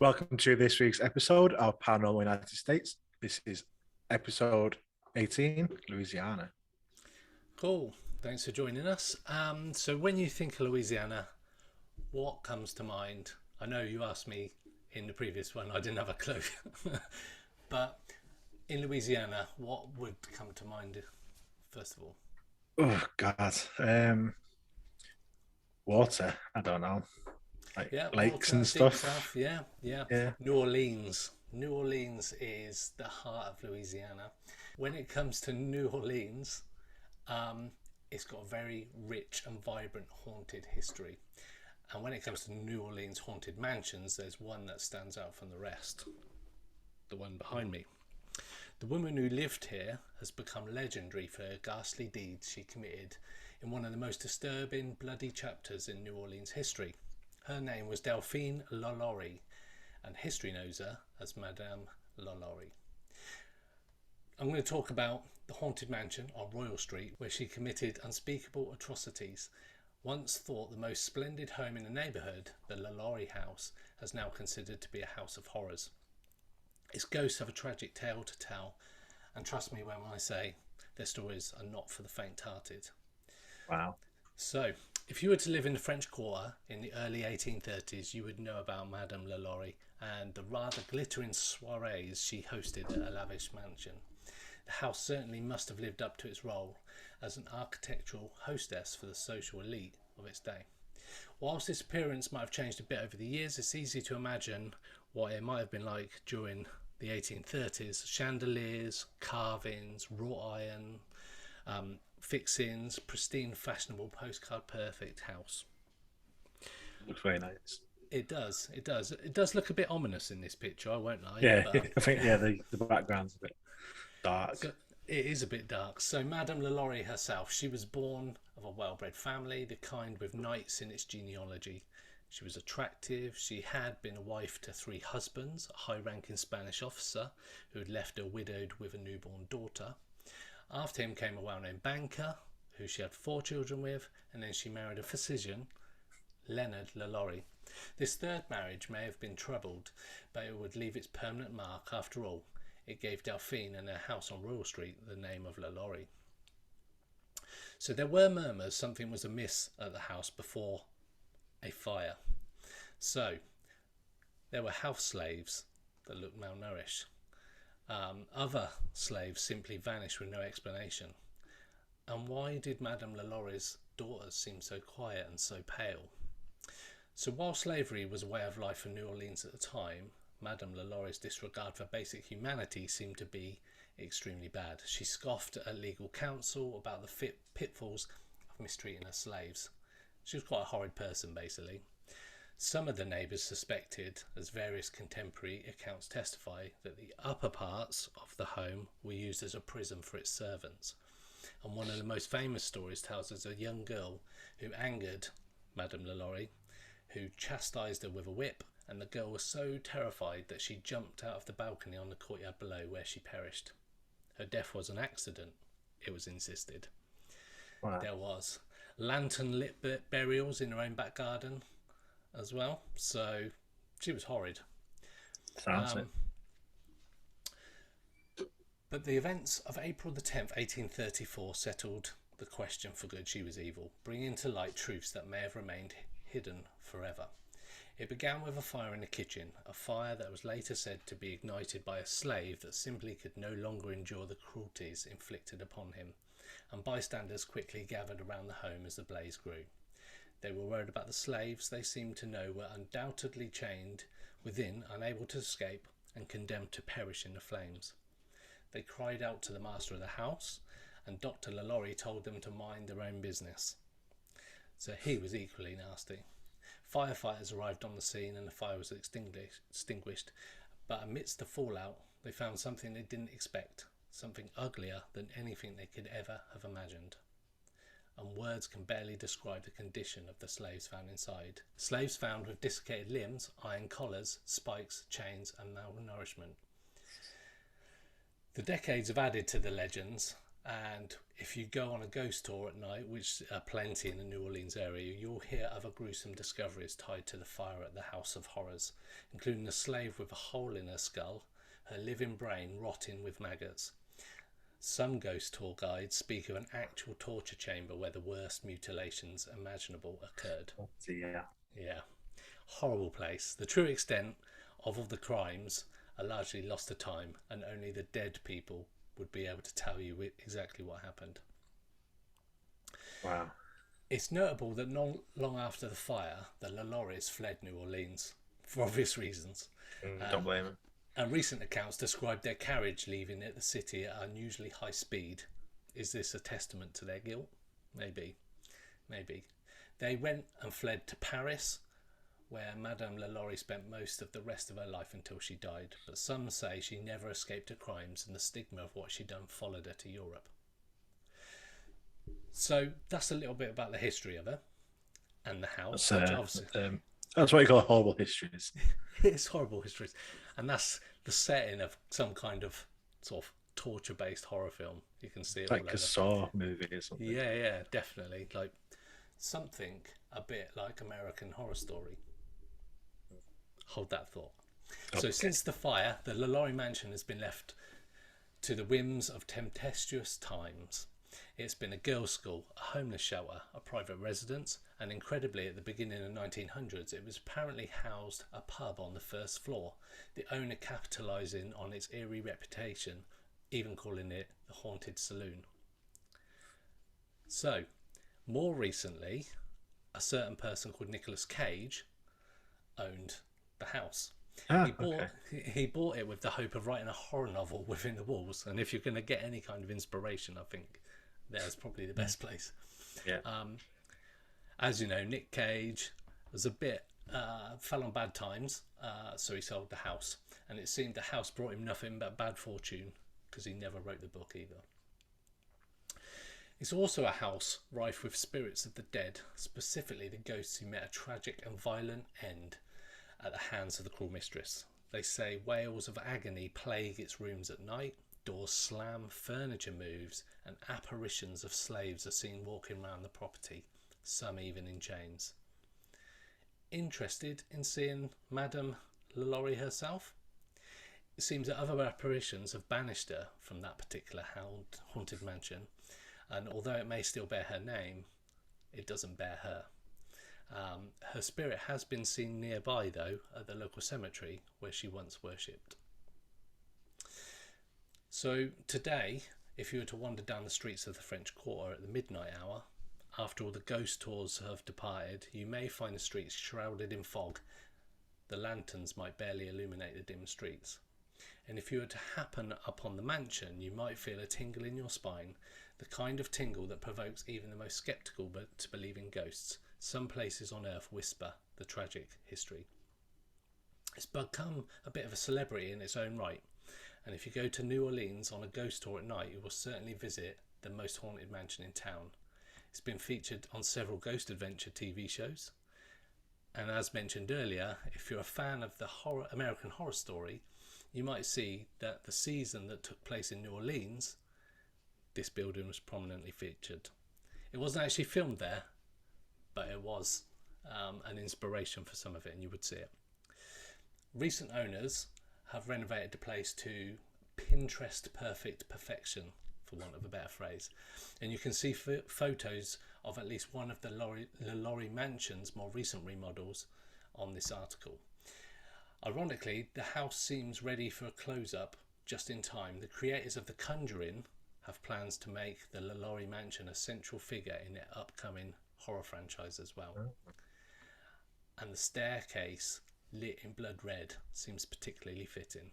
Welcome to this week's episode of Paranormal United States. This is episode 18, Louisiana. Cool. Thanks for joining us. So when you think of Louisiana, what comes to mind? I know you asked me in the previous one. I didn't have a clue. But in Louisiana, what would come to mind first of all? Oh, God. Water. I don't know. Like Yeah, lakes water, and deep stuff. south. Yeah. Yeah. New Orleans. New Orleans is the heart of Louisiana. When it comes to New Orleans, um, it's got a very rich and vibrant haunted history. And when it comes to New Orleans haunted mansions, there's one that stands out from the rest. The one behind me. The woman who lived here has become legendary for her ghastly deeds she committed in one of the most disturbing, bloody chapters in New Orleans history. Her name was Delphine LaLaurie, and history knows her as Madame LaLaurie. I'm going to talk about the haunted mansion on Royal Street where she committed unspeakable atrocities. Once thought the most splendid home in the neighbourhood, the LaLaurie house has now considered to be a house of horrors. Its ghosts have a tragic tale to tell, and trust me when I say their stories are not for the faint-hearted. Wow. So, if you were to live in the French Quarter in the early 1830s, you would know about Madame LaLaurie and the rather glittering soirees she hosted at a lavish mansion. The house certainly must have lived up to its role as an architectural hostess for the social elite of its day. Whilst its appearance might have changed a bit over the years, it's easy to imagine what it might have been like during the 1830s. Chandeliers, carvings, wrought iron, fixings, pristine, fashionable, postcard perfect house. Looks very nice. It does look a bit ominous in this picture, I won't lie. Yeah, But I think, the background's a bit so dark. it is a bit dark. So Madame LaLaurie herself, she was born of a well-bred family, the kind with knights in its genealogy. She was attractive. She had been a wife to 3 husbands, a high-ranking Spanish officer who had left her widowed with a newborn daughter. After him came a well-known banker who she had 4 children with, and then she married a physician, Leonard LaLaurie. This third marriage may have been troubled, but it would leave its permanent mark after all. It gave Delphine and her house on Royal Street the name of LaLaurie. So there were murmurs something was amiss at the house before a fire. So there were house slaves that looked malnourished. Other slaves simply vanished with no explanation. And why did Madame LaLaurie's daughters seem so quiet and so pale? So while slavery was a way of life in New Orleans at the time, Madame LaLaurie's disregard for basic humanity seemed to be extremely bad. She scoffed at legal counsel about the pitfalls of mistreating her slaves. She was quite a horrid person, basically. Some of the neighbours suspected, as various contemporary accounts testify, that the upper parts of the home were used as a prison for its servants. And one of the most famous stories tells us a young girl who angered Madame LaLaurie, who chastised her with a whip, and the girl was so terrified that she jumped out of the balcony on the courtyard below, where she perished. Her death was an accident, it was insisted. Wow. There was lantern lit burials in her own back garden as well, so she was horrid. Sounds it. But the events of April the 10th, 1834 settled the question for good. She was evil, bringing to light truths that may have remained hidden forever. It began with a fire in the kitchen, a fire that was later said to be ignited by a slave that simply could no longer endure the cruelties inflicted upon him, and bystanders quickly gathered around the home as the blaze grew. They were worried about the slaves they seemed to know were undoubtedly chained within, unable to escape, and condemned to perish in the flames. They cried out to the master of the house, and Dr. LaLaurie told them to mind their own business. So he was equally nasty. Firefighters arrived on the scene and the fire was extinguished, but amidst the fallout they found something they didn't expect, something uglier than anything they could ever have imagined. And words can barely describe the condition of the slaves found inside. Slaves found with desiccated limbs, iron collars, spikes, chains, and malnourishment. The decades have added to the legends, And if you go on a ghost tour at night, which are plenty in the New Orleans area, you'll hear other gruesome discoveries tied to the fire at the House of Horrors, including a slave with a hole in her skull, her living brain rotting with maggots. Some ghost tour guides speak of an actual torture chamber where the worst mutilations imaginable occurred. Yeah. Yeah, horrible place. The true extent of all the crimes are largely lost to time, and only the dead people would be able to tell you exactly what happened. Wow. It's notable that not long after the fire, the LaLauries fled New Orleans for obvious reasons. Don't blame him. And recent accounts describe their carriage leaving the city at unusually high speed. Is this a testament to their guilt? Maybe. Maybe. They went and fled to Paris, where Madame LaLaurie spent most of the rest of her life until she died. But some say she never escaped her crimes, and the stigma of what she'd done followed her to Europe. So that's a little bit about the history of her and the house. That's what you call horrible histories. It's horrible histories, and that's the setting of some kind of sort of torture-based horror film. You can see it like all a over. Saw movie or something. Yeah, definitely. Like something a bit like American Horror Story. Hold that thought. Okay. So since the fire, the LaLaurie Mansion has been left to the whims of tempestuous times. It's been a girls' school, a homeless shelter, a private residence, and incredibly at the beginning of the 1900s it was apparently housed a pub on the first floor, the owner capitalising on its eerie reputation, even calling it the Haunted Saloon. So, more recently, a certain person called Nicolas Cage owned the house. He bought it with the hope of writing a horror novel within the walls, and if you're going to get any kind of inspiration, I think there's probably the best place. Yeah. As you know, Nick Cage was a bit fell on bad times, so he sold the house, and it seemed the house brought him nothing but bad fortune because he never wrote the book either. It's also a house rife with spirits of the dead, specifically the ghosts who met a tragic and violent end at the hands of the cruel mistress. They say wails of agony plague its rooms at night, doors slam, furniture moves, and apparitions of slaves are seen walking around the property, some even in chains. Interested in seeing Madame LaLaurie herself? It seems that other apparitions have banished her from that particular haunted mansion, and although it may still bear her name, it doesn't bear her. Her spirit has been seen nearby, though, at the local cemetery where she once worshipped. So today, if you were to wander down the streets of the French Quarter at the midnight hour, after all the ghost tours have departed, you may find the streets shrouded in fog. The lanterns might barely illuminate the dim streets. And if you were to happen upon the mansion, you might feel a tingle in your spine, the kind of tingle that provokes even the most sceptical but to believe in ghosts. Some places on earth whisper the tragic history. It's become a bit of a celebrity in its own right, and if you go to New Orleans on a ghost tour at night, you will certainly visit the most haunted mansion in town. It's been featured on several ghost adventure TV shows, and as mentioned earlier, if you're a fan of the American Horror Story, you might see that the season that took place in New Orleans, this building was prominently featured. It wasn't actually filmed there, but it was an inspiration for some of it, and you would see it. Recent owners have renovated the place to Pinterest perfect perfection, for want of a better phrase, and you can see photos of at least one of the LaLaurie Mansion's more recent remodels on this article. Ironically, the house seems ready for a close-up just in time. The creators of The Conjuring have plans to make the LaLaurie Mansion a central figure in their upcoming horror franchise as well. And the staircase, lit in blood red, seems particularly fitting.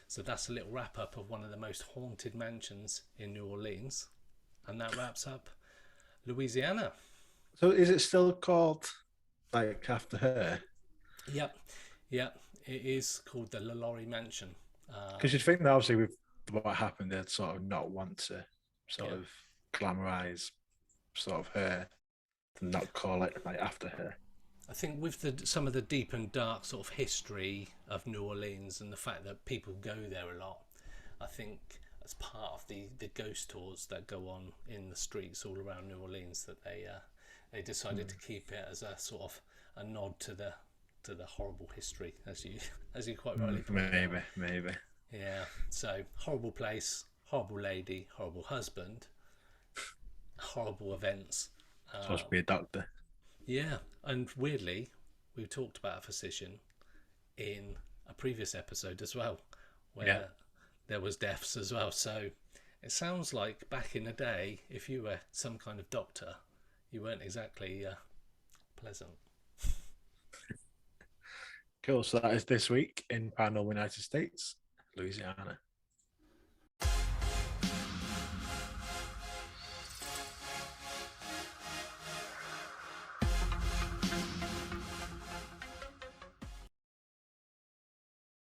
So that's a little wrap up of one of the most haunted mansions in New Orleans, and that wraps up Louisiana. So is it still called like after her? Yep, it is called the LaLaurie Mansion. Because you'd think that obviously with what happened, they'd sort of not want to sort of glamorize sort of her and not call it like after her. I think with some of the deep and dark sort of history of New Orleans and the fact that people go there a lot, I think as part of the ghost tours that go on in the streets all around New Orleans, that they decided to keep it as a sort of a nod to the horrible history, as you quite rightly pointed out. Maybe. Yeah. So horrible place, horrible lady, horrible husband, horrible events. Supposed to be a doctor. Yeah, and weirdly, we talked about a physician in a previous episode as well, where Yeah. there was deaths as well. So it sounds like back in the day, if you were some kind of doctor, you weren't exactly pleasant. Cool. So that is this week in Paranormal United States, Louisiana.